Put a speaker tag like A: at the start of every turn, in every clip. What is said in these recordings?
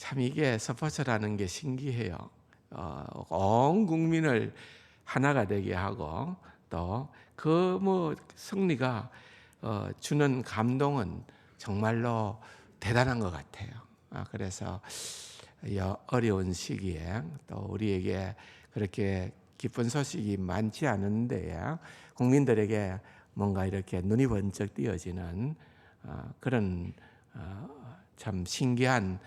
A: 참 이게 스포츠라는 게 신기해요. 온 국민을 하나가 되게 하고 또 그 승리가 주는 감동은 정말로 대단한 것 같아요. 그래서 이 어려운 시기에 또 우리에게 그렇게 기쁜 소식이 많지 않은데 국민들에게 뭔가 이렇게 눈이 번쩍 띄어지는 그런 참 신기한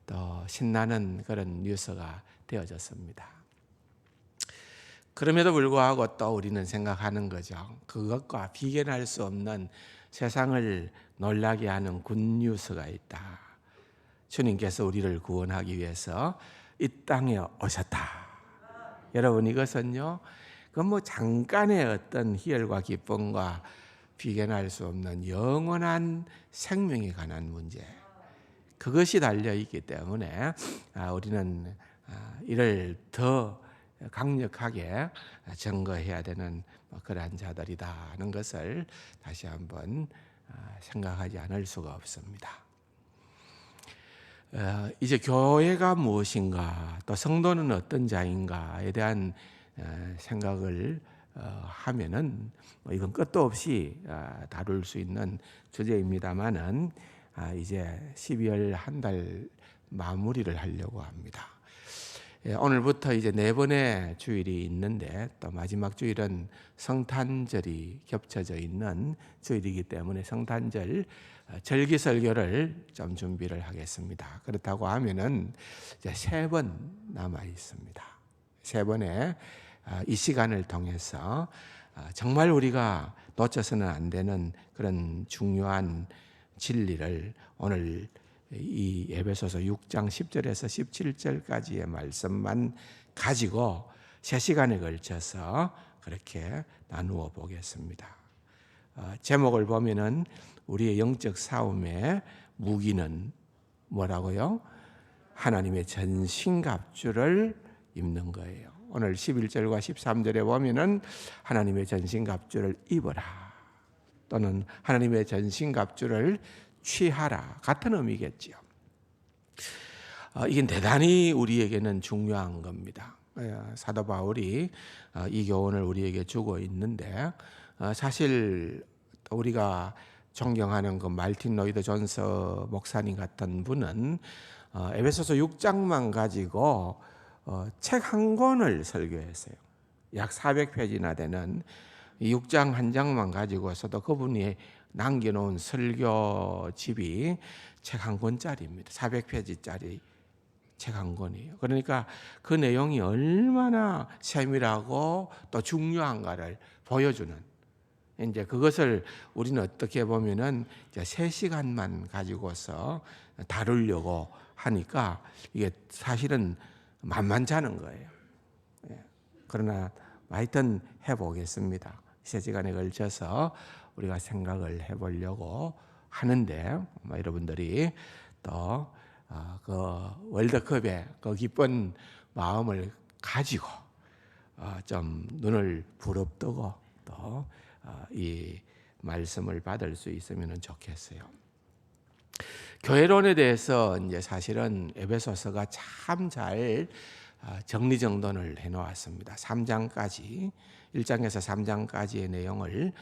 A: 또 신나는 그런 뉴스가 되어졌습니다. 그럼에도 불구하고 또 우리는 생각하는 거죠. 그것과 비견할 수 없는 세상을 놀라게 하는 굿뉴스가 있다. 주님께서 우리를 구원하기 위해서 이 땅에 오셨다. 여러분, 이것은요, 잠깐의 어떤 희열과 기쁨과 비견할 수 없는 영원한 생명에 관한 문제, 그것이 달려 있기 때문에 우리는 이를 더 강력하게 증거해야 되는 그러한 자들이다는 것을 다시 한번 생각하지 않을 수가 없습니다. 이제 교회가 무엇인가, 또 성도는 어떤 자인가에 대한 생각을 하면은 이건 끝도 없이 다룰 수 있는 주제입니다만은 이제 12월 한 달 마무리를 하려고 합니다. 오늘부터 이제 4번의 주일이 있는데 또 마지막 주일은 성탄절이 겹쳐져 있는 주일이기 때문에 성탄절 절기설교를 좀 준비를 하겠습니다. 그렇다고 하면은 이제 3번 남아 있습니다. 3번의 이 시간을 통해서 정말 우리가 놓쳐서는 안 되는 그런 중요한 진리를 오늘 이 에베소서 6장 10절에서 17절까지의 말씀만 가지고 3시간에 걸쳐서 그렇게 나누어 보겠습니다. 제목을 보면은 우리의 영적 싸움의 무기는 뭐라고요? 하나님의 전신갑주를 입는 거예요. 오늘 11절과 13절에 보면은 하나님의 전신갑주를 입어라, 또는 하나님의 전신갑주를 취하라, 같은 의미겠지요. 이게 대단히 우리에게는 중요한 겁니다. 사도 바울이 이 교훈을 우리에게 주고 있는데, 사실 우리가 존경하는 그 말틴 로이드 존스 목사님 같은 분은 에베소서 6장만 가지고 책 한 권을 설교했어요. 약 400페이지나 되는 6장 한 장만 가지고서도 그분이 남겨놓은 설교집이 책 한 권짜리입니다. 400페이지짜리 책 한 권이에요. 그러니까 그 내용이 얼마나 세밀하고 또 중요한가를 보여주는, 이제 그것을 우리는 어떻게 보면은 이제 3시간만 가지고서 다루려고 하니까 이게 사실은 만만치 않은 거예요. 그러나 하여튼 해보겠습니다. 3시간에 걸쳐서 우리가 생각을 해보려고 하는데, 여러분들이 또 그 월드컵의 그 기쁜 마음을 가지고 좀 눈을 부릅뜨고 또 이 말씀을 받을 수 있으면 좋겠어요. 교회론에 대해서 이제 사실은 에베소서가 참 잘 정리정돈을 해놓았습니다. 3장까지, 1장에서 3장까지의 내용을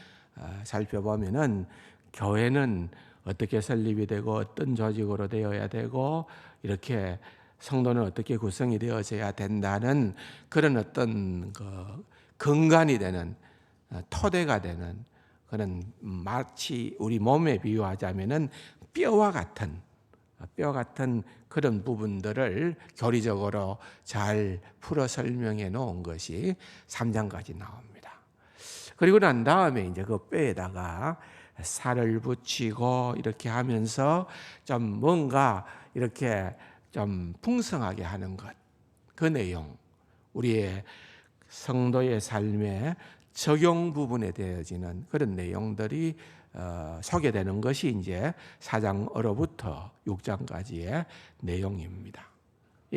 A: 살펴보면은 교회는 어떻게 설립이 되고 어떤 조직으로 되어야 되고 이렇게 성도는 어떻게 구성이 되어져야 된다는 그런 어떤 그 근간이 되는, 토대가 되는 그런, 마치 우리 몸에 비유하자면은 뼈와 같은 그런 부분들을 교리적으로 잘 풀어 설명해 놓은 것이 3장까지 나옵니다. 그리고 난 다음에 이제 그 뼈에다가 살을 붙이고 이렇게 하면서 좀 뭔가 이렇게 좀 풍성하게 하는 것, 그 내용, 우리의 성도의 삶의 적용 부분에 되어지는 그런 내용들이 소개되는 것이 이제 4장으로부터 6장까지의 내용입니다.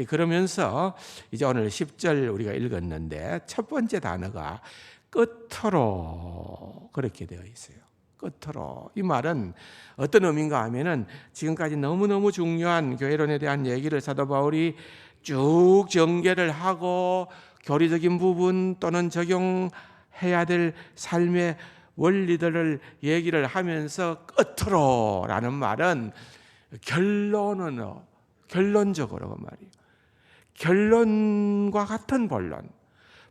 A: 그러면서 이제 오늘 10절 우리가 읽었는데 첫 번째 단어가 끝으로 그렇게 되어 있어요. 끝으로. 이 말은 어떤 의미인가 하면은 지금까지 너무너무 중요한 교회론에 대한 얘기를 사도 바울이 쭉 전개를 하고 교리적인 부분 또는 적용해야 될 삶의 원리들을 얘기를 하면서 끝으로 라는 말은 결론적으로 그 말이에요. 결론과 같은 본론,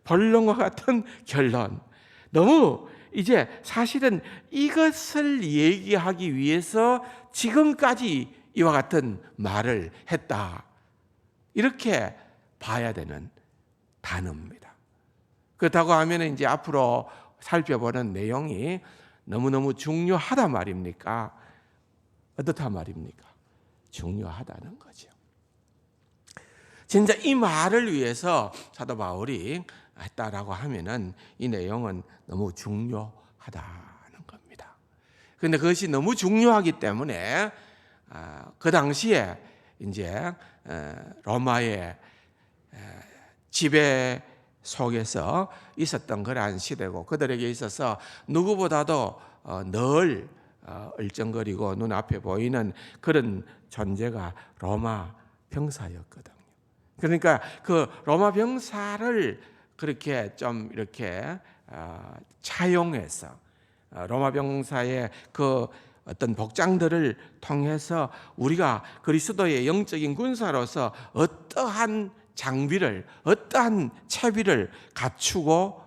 A: 본론과 같은 결론. 너무 이제 사실은 이것을 얘기하기 위해서 지금까지 이와 같은 말을 했다. 이렇게 봐야 되는 단어입니다. 그렇다고 하면 이제 앞으로 살펴보는 내용이 너무너무 중요하다 말입니까? 어떻다 말입니까? 중요하다는 거죠. 진짜 이 말을 위해서 사도 바울이 했다라고 하면은 이 내용은 너무 중요하다는 겁니다. 그런데 그것이 너무 중요하기 때문에 그 당시에 이제 로마의 지배 속에서 있었던 그러한 시대고 그들에게 있어서 누구보다도 늘 얼쩡거리고 눈앞에 보이는 그런 존재가 로마 병사였거든요. 그러니까 그 로마 병사를 그렇게 좀 이렇게 차용해서 로마 병사의 그 어떤 복장들을 통해서 우리가 그리스도의 영적인 군사로서 어떠한 장비를, 어떠한 채비를 갖추고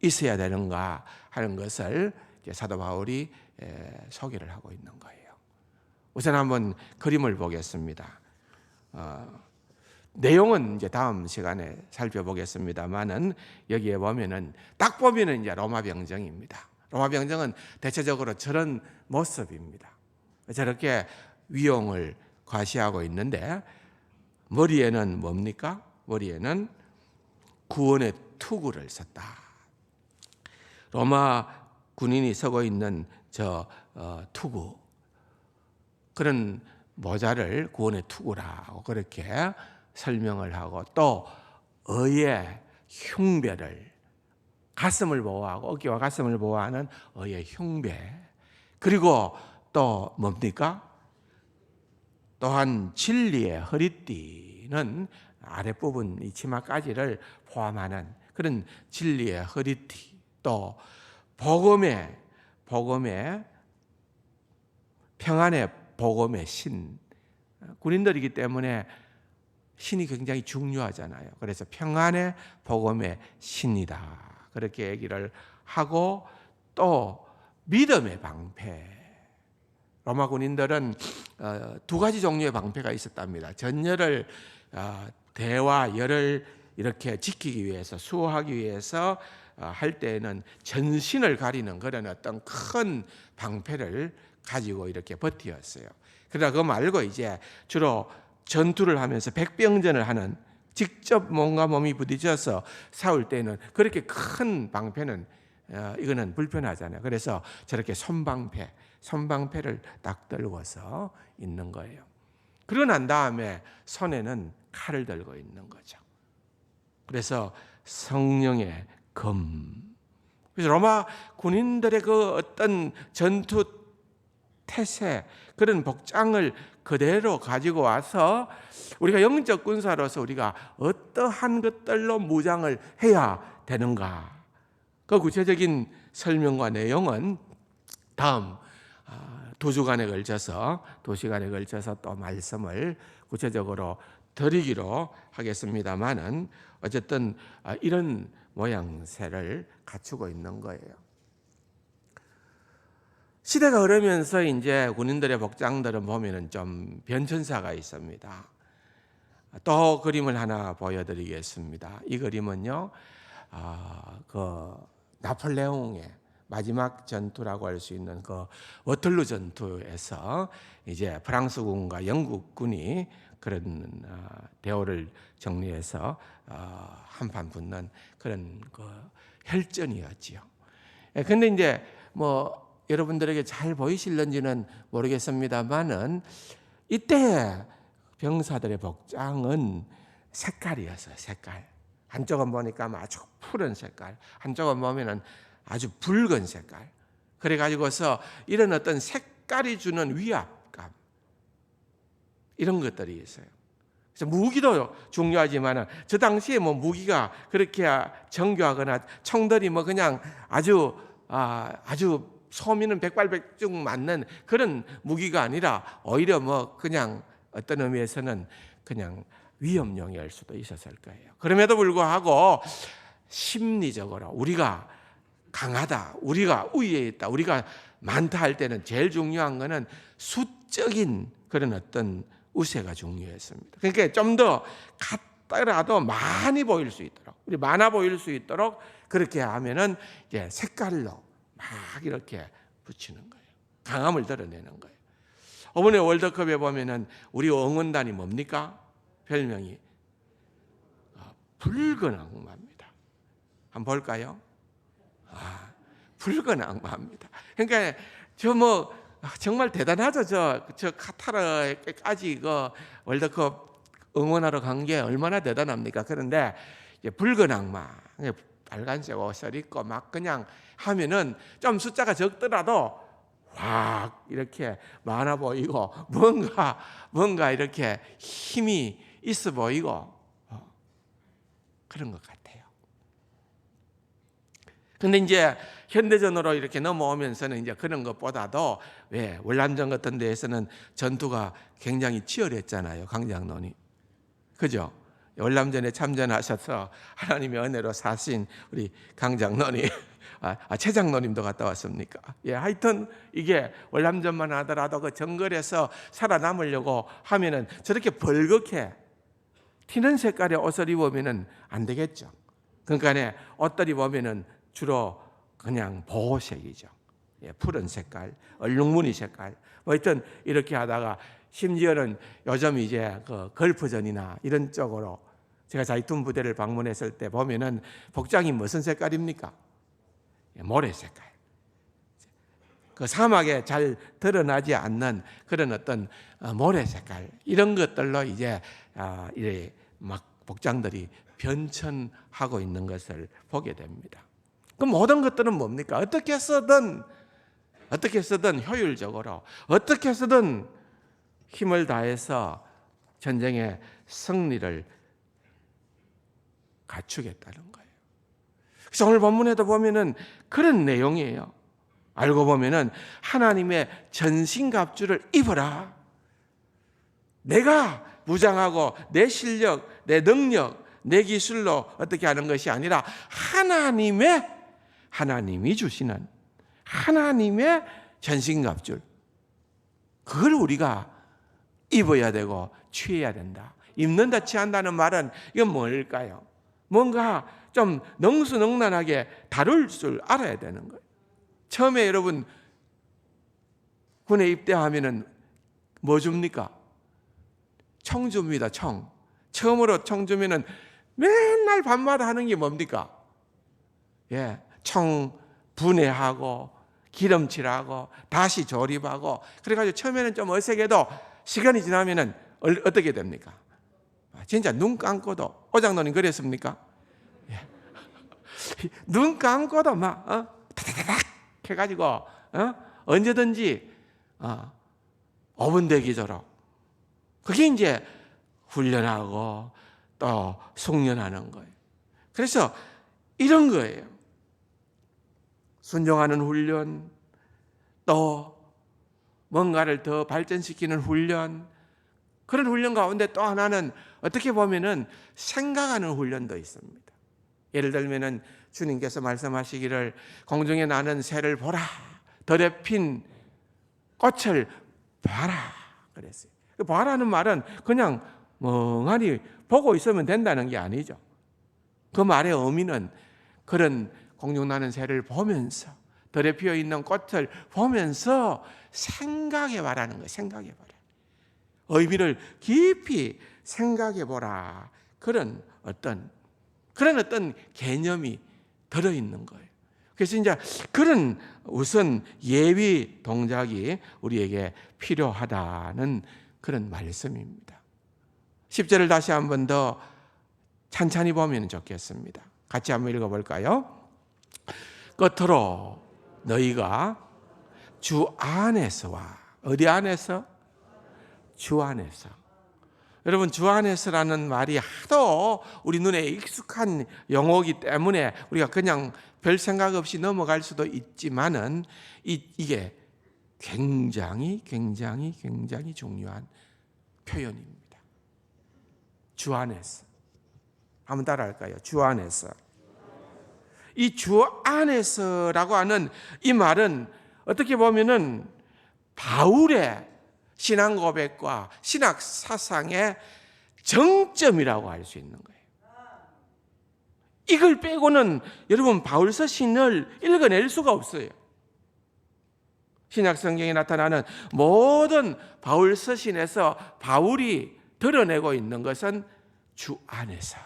A: 있어야 되는가 하는 것을 사도 바울이 소개를 하고 있는 거예요. 우선 한번 그림을 보겠습니다. 내용은 이제 다음 시간에 살펴보겠습니다만은 여기에 보면은 딱 보면은 이제 로마 병정입니다. 로마 병정은 대체적으로 저런 모습입니다. 저렇게 위용을 과시하고 있는데 머리에는 뭡니까? 머리에는 구원의 투구를 썼다. 로마 군인이 서고 있는 저 투구, 그런 모자를 구원의 투구라고 그렇게 설명을 하고, 또 의의 흉배를, 가슴을 보호하고 어깨와 가슴을 보호하는 의의 흉배, 그리고 또 뭡니까? 또한 진리의 허리띠는 아랫부분 이 치마까지를 포함하는 그런 진리의 허리띠, 또 복음의 평안의 복음의 신, 군인들이기 때문에 신이 굉장히 중요하잖아요. 그래서 평안의 복음의 신이다 그렇게 얘기를 하고, 또 믿음의 방패. 로마 군인들은 두 가지 종류의 방패가 있었답니다. 전열을 대와 열을 이렇게 지키기 위해서, 수호하기 위해서 할 때에는 전신을 가리는 그런 어떤 큰 방패를 가지고 이렇게 버티었어요. 그러나 그거 말고 이제 주로 전투를 하면서 백병전을 하는, 직접 몸과 몸이 부딪혀서 싸울 때는 그렇게 큰 방패는 이거는 불편하잖아요. 그래서 저렇게 손방패를 딱 들고서 있는 거예요. 그러고 난 다음에 손에는 칼을 들고 있는 거죠. 그래서 성령의 검. 그래서 로마 군인들의 그 어떤 전투 태세, 그런 복장을 그대로 가지고 와서 우리가 영적 군사로서 우리가 어떠한 것들로 무장을 해야 되는가, 그 구체적인 설명과 내용은 다음 두 시간에 걸쳐서 또 말씀을 구체적으로 드리기로 하겠습니다만은, 어쨌든 이런 모양새를 갖추고 있는 거예요. 시대가 흐르면서 이제 군인들의 복장들은 보면은 좀 변천사가 있습니다. 또 그림을 하나 보여드리겠습니다. 이 그림은요, 그 나폴레옹의 마지막 전투라고 할 수 있는 그 워털루 전투에서 이제 프랑스군과 영국군이 그런 대오를 정리해서 한판 붙는 그런 그 혈전이었지요. 근데 이제 뭐 여러분들에게 잘 보이실런지는 모르겠습니다만은 이때 병사들의 복장은 색깔이었어요. 색깔. 한쪽은 보니까 아주 푸른 색깔, 한쪽은 보면은 아주 붉은 색깔. 그래가지고서 이런 어떤 색깔이 주는 위압감, 이런 것들이 있어요. 그래서 무기도 중요하지만 저 당시에 뭐 무기가 그렇게 정교하거나 총들이 뭐 그냥 아주 소민은 백발백중 맞는 그런 무기가 아니라 오히려 뭐 그냥 어떤 의미에서는 그냥 위협용일 수도 있었을 거예요. 그럼에도 불구하고 심리적으로 우리가 강하다, 우리가 우위에 있다, 우리가 많다 할 때는 제일 중요한 거는 수적인 그런 어떤 우세가 중요했습니다. 그러니까 좀 더 같더라도 많이 보일 수 있도록, 우리 많아 보일 수 있도록 그렇게 하면은 이제 색깔로 막 이렇게 붙이는 거예요. 강함을 드러내는 거예요. 이번에 월드컵에 보면은 우리 응원단이 뭡니까? 별명이 붉은 악마입니다. 한번 볼까요? 붉은 악마입니다. 그러니까 정말 대단하죠. 저 카타르까지 그 월드컵 응원하러 간 게 얼마나 대단합니까? 그런데 이제 붉은 악마, 빨간색 옷을 입고 막 그냥 하면은 좀 숫자가 적더라도 확 이렇게 많아 보이고 뭔가 이렇게 힘이 있어 보이고 그런 것 같아요. 근데 이제 현대전으로 이렇게 넘어오면서는 이제 그런 것보다도 왜 월남전 같은 데에서는 전투가 굉장히 치열했잖아요. 강장로님, 그죠? 월남전에 참전하셔서 하나님의 은혜로 사신 우리 강장로님, 최장로님도 갔다 왔습니까? 예, 하여튼 이게 월남전만 하더라도 그 정글에서 살아남으려고 하면은 저렇게 벌겋게 튀는 색깔의 옷을 입으면은 안 되겠죠. 그러니까 옷들이 보면은 주로 그냥 보호색이죠. 예, 푸른 색깔, 얼룩무늬 색깔. 뭐 하여튼 이렇게 하다가 심지어는 요즘 이제 그 걸프전이나 이런 쪽으로 제가 자이툰 부대를 방문했을 때 보면은 복장이 무슨 색깔입니까? 예, 모래 색깔. 그 사막에 잘 드러나지 않는 그런 어떤 모래 색깔, 이런 것들로 이제 이래 막 복장들이 변천하고 있는 것을 보게 됩니다. 그 모든 것들은 뭡니까? 어떻게 쓰든 효율적으로, 어떻게 쓰든 힘을 다해서 전쟁의 승리를 갖추겠다는 거예요. 그래서 오늘 본문에도 보면은 그런 내용이에요. 알고 보면은 하나님의 전신갑주를 입어라. 내가 무장하고 내 실력, 내 능력, 내 기술로 어떻게 하는 것이 아니라 하나님이 주시는 하나님의 전신갑주, 그걸 우리가 입어야 되고 취해야 된다. 입는다, 취한다는 말은 이건 뭘까요? 뭔가 좀 능수능란하게 다룰 줄 알아야 되는 거예요. 처음에 여러분 군에 입대하면은 뭐 줍니까? 총 줍니다. 총. 처음으로 총 주면은 맨날 밤마다 하는 게 뭡니까? 예, 총 분해하고 기름칠하고 다시 조립하고, 그래가지고 처음에는 좀 어색해도 시간이 지나면은 어떻게 됩니까? 진짜 눈 감고도, 오장노님 그랬습니까? 예. 눈 감고도 막 타다닥 해가지고 언제든지 5분 대기조로, 그게 이제 훈련하고 또 숙련하는 거예요. 그래서 이런 거예요. 순종하는 훈련, 또 뭔가를 더 발전시키는 훈련, 그런 훈련 가운데 또 하나는 어떻게 보면은 생각하는 훈련도 있습니다. 예를 들면은 주님께서 말씀하시기를 공중에 나는 새를 보라, 들에 핀 꽃을 봐라 그랬어요. 봐라는 말은 그냥 멍하니 보고 있으면 된다는 게 아니죠. 그 말의 의미는 그런 공중 나는 새를 보면서, 들에 피어 있는 꽃을 보면서 생각해 봐라는 거예요. 생각해 봐라. 의미를 깊이 생각해 보라. 그런 어떤 개념이 들어 있는 거예요. 그래서 이제 그런 우선 예비 동작이 우리에게 필요하다는 그런 말씀입니다. 10절을 다시 한 번 더 찬찬히 보면 좋겠습니다. 같이 한번 읽어볼까요? 끝으로 너희가 주 안에서와 어디 안에서? 주 안에서. 여러분, 주 안에서라는 말이 하도 우리 눈에 익숙한 용어이기 때문에 우리가 그냥 별 생각 없이 넘어갈 수도 있지만은 이게 굉장히 중요한 표현입니다. 주 안에서. 한번 따라할까요? 주 안에서. 이 주 안에서라고 하는 이 말은 어떻게 보면은 바울의 신앙 고백과 신학 사상의 정점이라고 할 수 있는 거예요. 이걸 빼고는 여러분 바울 서신을 읽어낼 수가 없어요. 신약 성경에 나타나는 모든 바울 서신에서 바울이 드러내고 있는 것은 주 안에서.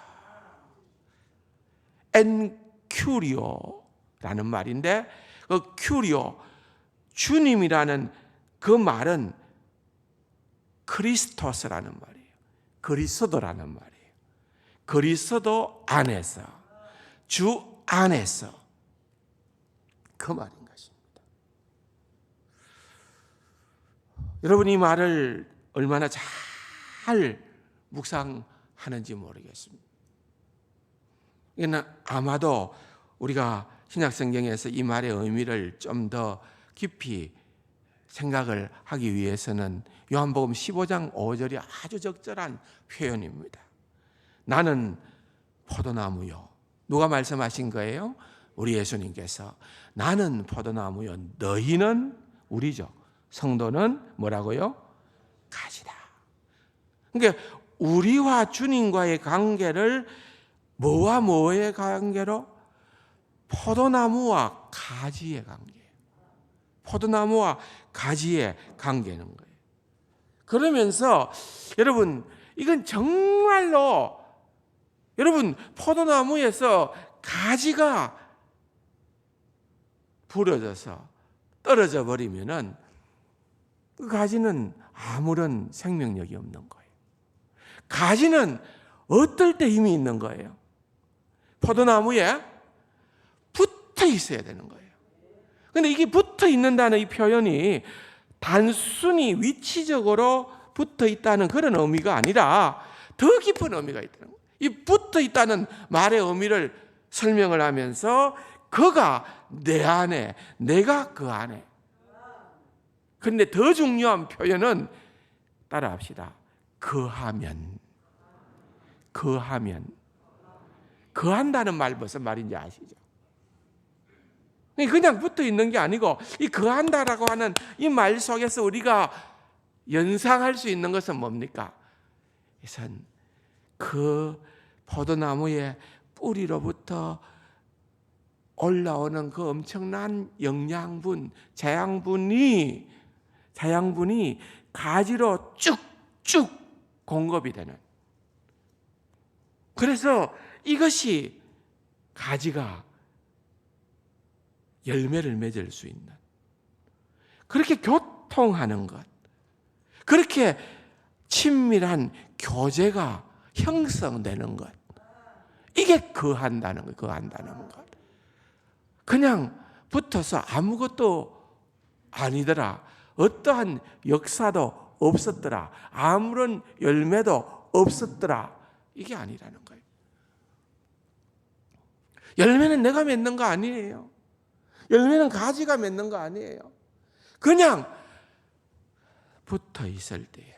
A: 엔큐리오라는 말인데 그 큐리오, 주님이라는 그 말은 크리스토스라는 말이에요. 그리스도라는 말이에요. 그리스도 안에서, 주 안에서 그 말인 것입니다. 여러분, 이 말을 얼마나 잘 묵상하는지 모르겠습니다. 아마도 우리가 신약성경에서 이 말의 의미를 좀 더 깊이 생각을 하기 위해서는 요한복음 15장 5절이 아주 적절한 표현입니다. 나는 포도나무요. 누가 말씀하신 거예요? 우리 예수님께서. 나는 포도나무요. 너희는, 우리죠, 성도는 뭐라고요? 가지다. 그러니까 우리와 주님과의 관계를 뭐와 뭐의 관계로? 포도나무와 가지의 관계예요. 포도나무와 가지의 관계는 거예요. 그러면서 여러분, 이건 정말로 여러분, 포도나무에서 가지가 부러져서 떨어져 버리면은 그 가지는 아무런 생명력이 없는 거예요. 가지는 어떨 때 힘이 있는 거예요? 포도나무에 붙어 있어야 되는 거예요. 근데 이게 붙어 있는다는 이 표현이 단순히 위치적으로 붙어 있다는 그런 의미가 아니라 더 깊은 의미가 있다는 거예요. 이 붙어 있다는 말의 의미를 설명을 하면서 그가 내 안에, 내가 그 안에. 그런데 더 중요한 표현은 따라합시다. 거하면. 거한다는 말 무슨 말인지 아시죠? 그냥 붙어 있는 게 아니고 이 거한다라고 하는 이 말 속에서 우리가 연상할 수 있는 것은 뭡니까? 이것은 그 포도나무의 뿌리로부터 올라오는 그 엄청난 영양분, 자양분이 가지로 쭉쭉 공급이 되는. 그래서 이것이 가지가 열매를 맺을 수 있는, 그렇게 교통하는 것, 그렇게 친밀한 교제가 형성되는 것, 이게 거한다는 것, 거한다는 것. 그냥 붙어서 아무것도 아니더라, 어떠한 역사도 없었더라, 아무런 열매도 없었더라, 이게 아니라는 거예요. 열매는 내가 맺는 거 아니에요. 열매는 가지가 맺는 거 아니에요. 그냥 붙어 있을 때에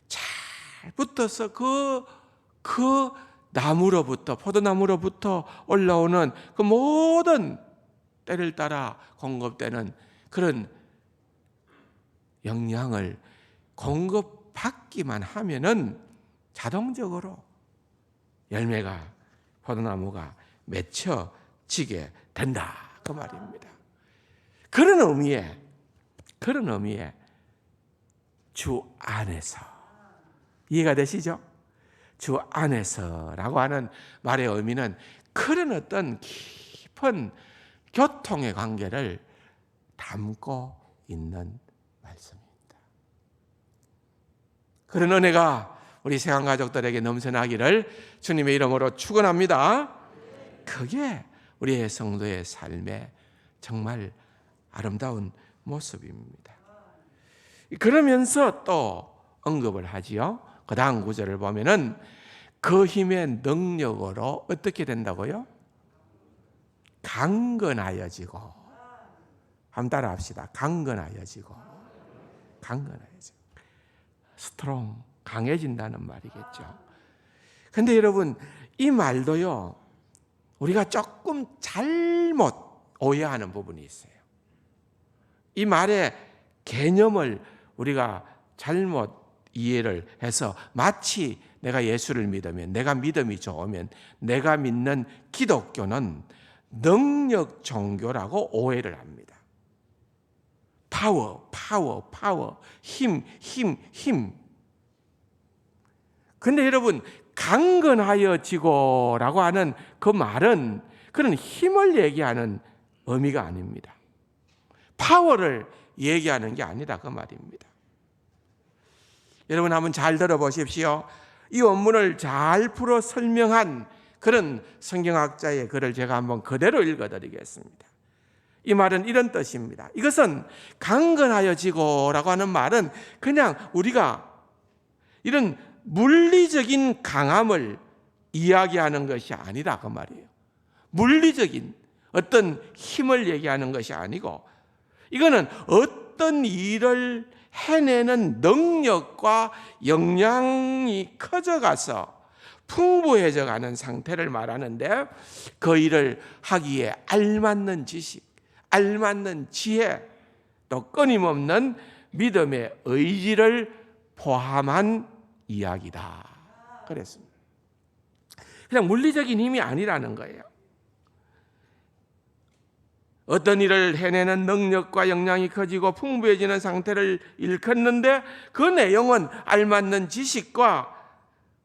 A: 잘 붙어서 그 나무로부터, 포도나무로부터 올라오는 그 모든 때를 따라 공급되는 그런 영양을 공급받기만 하면은 자동적으로 열매가, 포도나무가 맺혀지게 된다, 그 말입니다. 그런 의미에 주 안에서, 이해가 되시죠? 주 안에서라고 하는 말의 의미는 그런 어떤 깊은 교통의 관계를 담고 있는 말씀입니다. 그런 은혜가 우리 세상 가족들에게 넘쳐나기를 주님의 이름으로 축원합니다. 그게 우리의 성도의 삶의 정말 아름다운 모습입니다. 그러면서 또 언급을 하지요. 그 다음 구절을 보면은 그 힘의 능력으로 어떻게 된다고요? 강건하여지고. 한번 따라 합시다. 강건하여지고. 강건하여지고. 스트롱, 강해진다는 말이겠죠. 근데 여러분, 이 말도요, 우리가 조금 잘못 오해하는 부분이 있어요. 이 말의 개념을 우리가 잘못 이해를 해서 마치 내가 예수를 믿으면, 내가 믿음이 좋으면, 내가 믿는 기독교는 능력 종교라고 오해를 합니다. 파워, 파워, 파워, 힘, 힘, 힘. 근데 여러분, 강건하여지고라고 하는 그 말은 그런 힘을 얘기하는 의미가 아닙니다. 파워를 얘기하는 게 아니라 그 말입니다. 여러분 한번 잘 들어보십시오. 이 원문을 잘 풀어 설명한 그런 성경학자의 글을 제가 한번 그대로 읽어드리겠습니다. 이 말은 이런 뜻입니다. 이것은 강건하여지고라고 하는 말은 그냥 우리가 이런 물리적인 강함을 이야기하는 것이 아니라 그 말이에요. 물리적인 어떤 힘을 얘기하는 것이 아니고 이거는 어떤 일을 해내는 능력과 역량이 커져가서 풍부해져 가는 상태를 말하는데 그 일을 하기에 알맞는 지식, 알맞는 지혜, 또 끊임없는 믿음의 의지를 포함한 이야기다. 그랬습니다. 그냥 물리적인 힘이 아니라는 거예요. 어떤 일을 해내는 능력과 역량이 커지고 풍부해지는 상태를 일컫는데 그 내용은 알맞는 지식과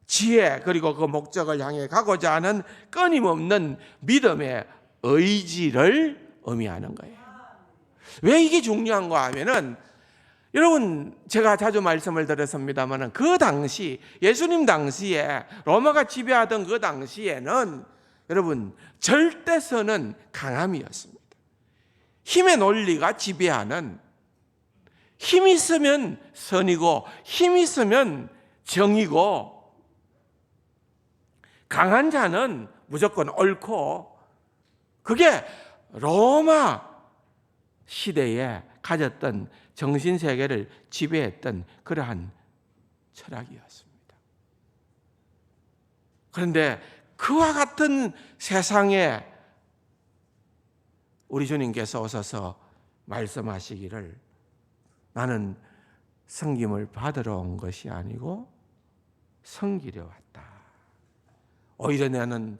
A: 지혜 그리고 그 목적을 향해 가고자 하는 끊임없는 믿음의 의지를 의미하는 거예요. 왜 이게 중요한가 하면은 여러분 제가 자주 말씀을 드렸습니다만 그 당시 예수님 당시에 로마가 지배하던 그 당시에는 여러분 절대선은 강함이었습니다. 힘의 논리가 지배하는 힘 있으면 선이고 힘 있으면 정이고 강한 자는 무조건 옳고 그게 로마 시대에 가졌던 정신세계를 지배했던 그러한 철학이었습니다. 그런데 그와 같은 세상에 우리 주님께서 오셔서 말씀하시기를 나는 섬김을 받으러 온 것이 아니고 섬기려 왔다. 오히려 나는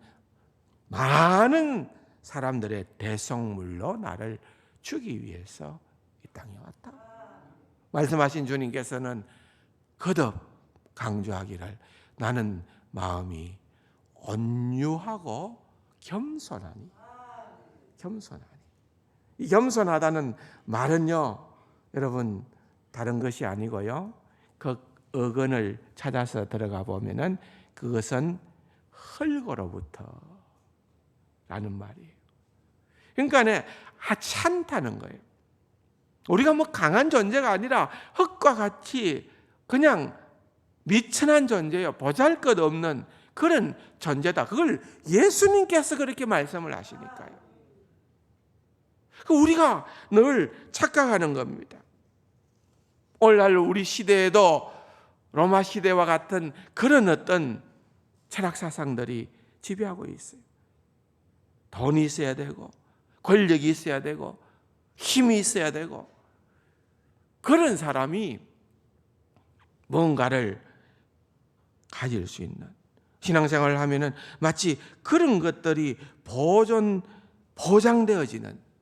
A: 많은 사람들의 대속물로 나를 주기 위해서 이 땅에 왔다. 말씀하신 주님께서는 거듭 강조하기를 나는 마음이 온유하고 겸손하니. 이 겸손하다는 말은요, 여러분 다른 것이 아니고요. 그 어근을 찾아서 들어가 보면은 그것은 흙으로부터 라는 말이에요. 그러니까 하찮다는 거예요. 우리가 뭐 강한 존재가 아니라 흙과 같이 그냥 미천한 존재요. 보잘것없는 그런 존재다. 그걸 예수님께서 그렇게 말씀을 하시니까요. 우리가 늘 착각하는 겁니다. 오늘날 우리 시대에도 로마 시대와 같은 그런 어떤 철학 사상들이 지배하고 있어요. 돈이 있어야 되고 권력이 있어야 되고 힘이 있어야 되고 그런 사람이 뭔가를 가질 수 있는 신앙생활을 하면은 마치 그런 것들이 보장되어지는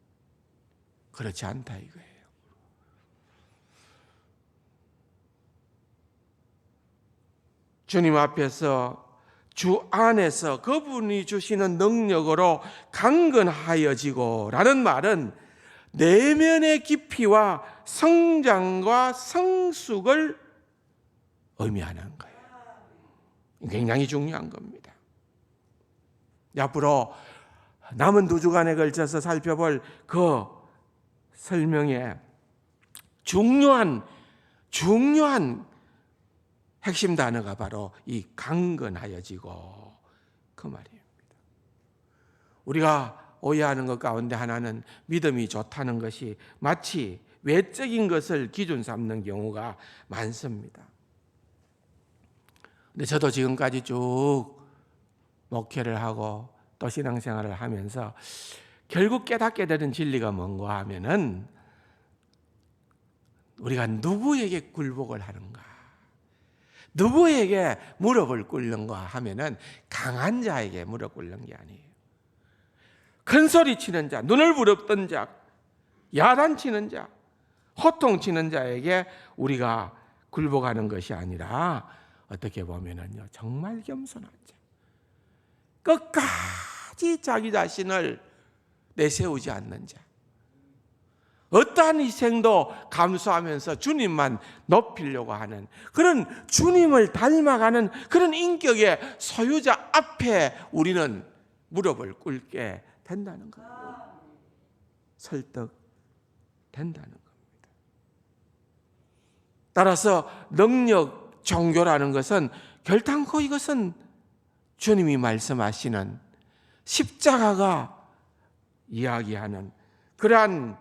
A: 그렇지 않다 이거예요. 주님 앞에서 주 안에서 그분이 주시는 능력으로 강건하여지고 라는 말은 내면의 깊이와 성장과 성숙을 의미하는 거예요. 굉장히 중요한 겁니다. 앞으로 남은 두 주간에 걸쳐서 살펴볼 그 설명의 중요한 핵심 단어가 바로 이 강건하여지고 그 말입니다. 우리가 오해하는 것 가운데 하나는 믿음이 좋다는 것이 마치 외적인 것을 기준 삼는 경우가 많습니다. 근데 저도 지금까지 쭉 목회를 하고 또 신앙생활을 하면서 결국 깨닫게 되는 진리가 뭔가 하면은 우리가 누구에게 굴복을 하는가, 누구에게 무릎을 꿇는가 하면은 강한 자에게 무릎 꿇는 게 아니에요. 큰 소리 치는 자, 눈을 부릅던 자, 야단치는 자, 호통치는 자에게 우리가 굴복하는 것이 아니라 어떻게 보면은요, 정말 겸손한 자, 끝까지 자기 자신을 내세우지 않는 자, 어떠한 희생도 감수하면서 주님만 높이려고 하는 그런 주님을 닮아가는 그런 인격의 소유자 앞에 우리는 무릎을 꿇게 된다는 거예요. 설득된다는 겁니다. 따라서 능력 종교라는 것은 결단코 이것은 주님이 말씀하시는 십자가가 이야기하는 그러한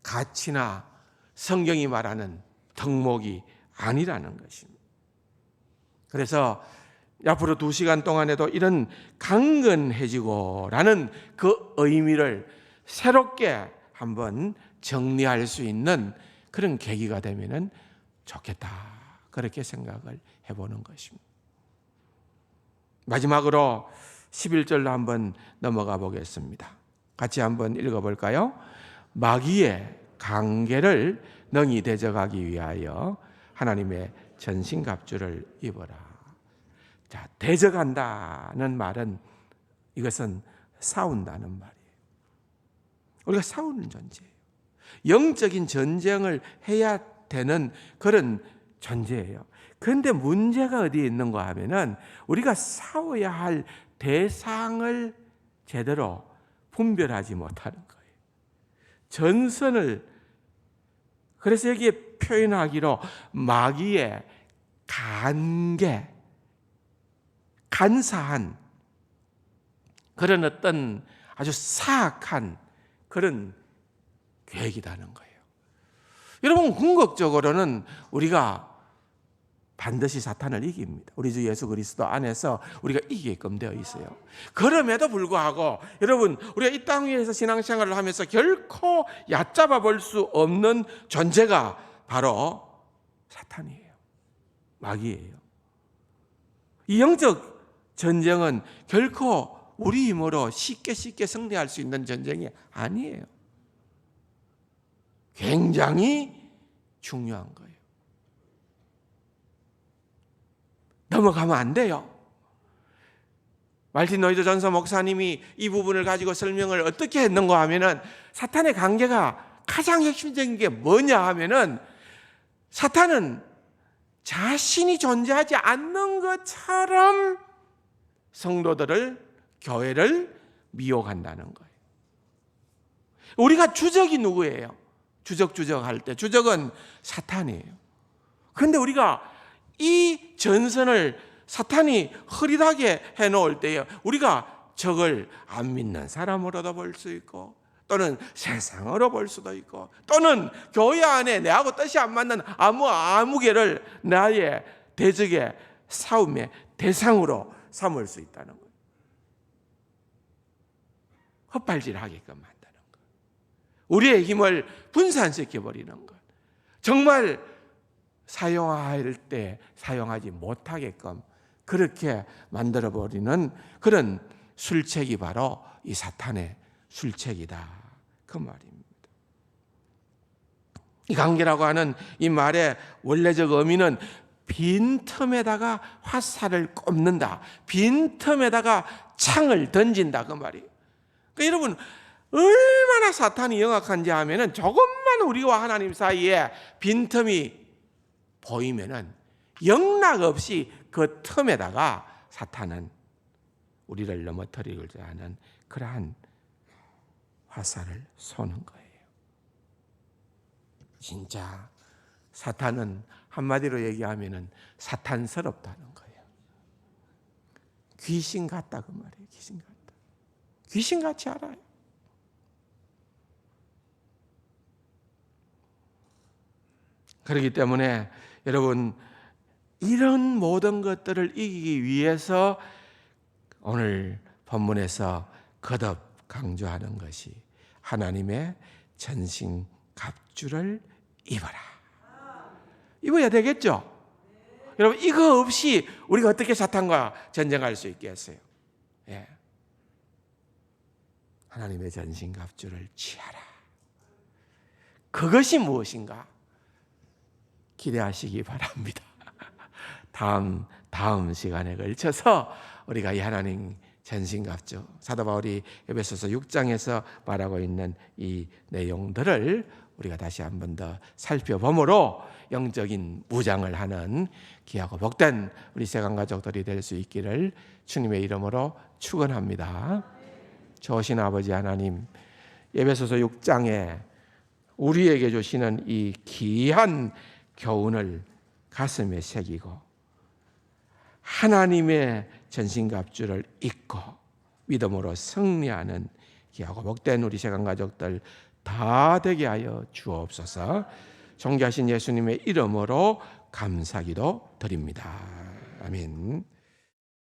A: 가치나 성경이 말하는 덕목이 아니라는 것입니다. 그래서 앞으로 2시간 동안에도 이런 강건해지고라는 그 의미를 새롭게 한번 정리할 수 있는 그런 계기가 되면 좋겠다, 그렇게 생각을 해보는 것입니다. 마지막으로 11절로 한번 넘어가 보겠습니다. 같이 한번 읽어볼까요? 마귀의 관계를 능히 대적하기 위하여 하나님의 전신갑주를 입어라. 자, 대적한다는 말은 이것은 싸운다는 말이에요. 우리가 싸우는 존재예요. 영적인 전쟁을 해야 되는 그런 존재예요. 그런데 문제가 어디에 있는가 하면은 우리가 싸워야 할 대상을 제대로 분별하지 못하는 거예요. 전선을, 그래서 여기에 표현하기로 마귀의 간계, 간사한 그런 어떤 아주 사악한 그런 계획이라는 거예요. 여러분, 궁극적으로는 우리가 반드시 사탄을 이깁니다. 우리 주 예수 그리스도 안에서 우리가 이기게끔 되어 있어요. 그럼에도 불구하고 여러분, 우리가 이 땅 위에서 신앙생활을 하면서 결코 얕잡아 볼 수 없는 존재가 바로 사탄이에요. 마귀예요. 이 영적 전쟁은 결코 우리 힘으로 쉽게 승리할 수 있는 전쟁이 아니에요. 굉장히 중요한 거예요. 넘어가면 안 돼요. 말틴 노이드 전서 목사님이 이 부분을 가지고 설명을 어떻게 했는가 하면은 사탄의 관계가 가장 핵심적인 게 뭐냐 하면은 사탄은 자신이 존재하지 않는 것처럼 성도들을, 교회를 미혹한다는 거예요. 우리가 주적이 누구예요? 주적할 때 주적은 사탄이에요. 그런데 우리가 이 전선을 사탄이 흐릿하게 해놓을 때에 우리가 적을 안 믿는 사람으로도 볼 수 있고, 또는 세상으로 볼 수도 있고, 또는 교회 안에 내하고 뜻이 안 맞는 아무개를 나의 대적의 싸움의 대상으로 삼을 수 있다는 거예요. 헛발질하게끔 만드는 것, 우리의 힘을 분산시켜버리는 것, 정말 사용할 때 사용하지 못하게끔 그렇게 만들어버리는 그런 술책이 바로 이 사탄의 술책이다, 그 말입니다. 이 관계라고 하는 이 말의 원래적 의미는 빈틈에다가 화살을 꼽는다, 빈틈에다가 창을 던진다, 그 말이에요. 그러니까 여러분, 얼마나 사탄이 영악한지 하면은 조금만 우리와 하나님 사이에 빈틈이 보이면은 영락없이 그 틈에다가 사탄은 우리를 넘어뜨리고자 하는 그러한 화살을 쏘는 거예요. 진짜 사탄은 한마디로 얘기하면은 사탄스럽다는 거예요. 귀신 같다 그 말이에요. 귀신 같다. 귀신같이 알아요. 그렇기 때문에 여러분, 이런 모든 것들을 이기기 위해서 오늘 본문에서 거듭 강조하는 것이 하나님의 전신갑주를 입어라. 입어야 되겠죠? 여러분, 이거 없이 우리가 어떻게 사탄과 전쟁할 수 있겠어요? 예. 하나님의 전신갑주를 취하라. 그것이 무엇인가? 기대하시기 바랍니다. 다음 시간에 걸쳐서 우리가 이 하나님 전신갑주, 사도 바울이 에베소서 6장에서 말하고 있는 이 내용들을 우리가 다시 한 번 더 살펴보므로 영적인 무장을 하는 귀하고 복된 우리 세관 가족들이 될 수 있기를 주님의 이름으로 축원합니다. 좋으신 아버지 하나님, 에베소서 6장에 우리에게 주시는 이 귀한 교훈을 가슴에 새기고 하나님의 전신갑주를 입고 믿음으로 승리하는 귀하고 복된 우리 세관 가족들 다 되게 하여 주옵소서. 존귀하신 예수님의 이름으로 감사기도 드립니다. 아멘.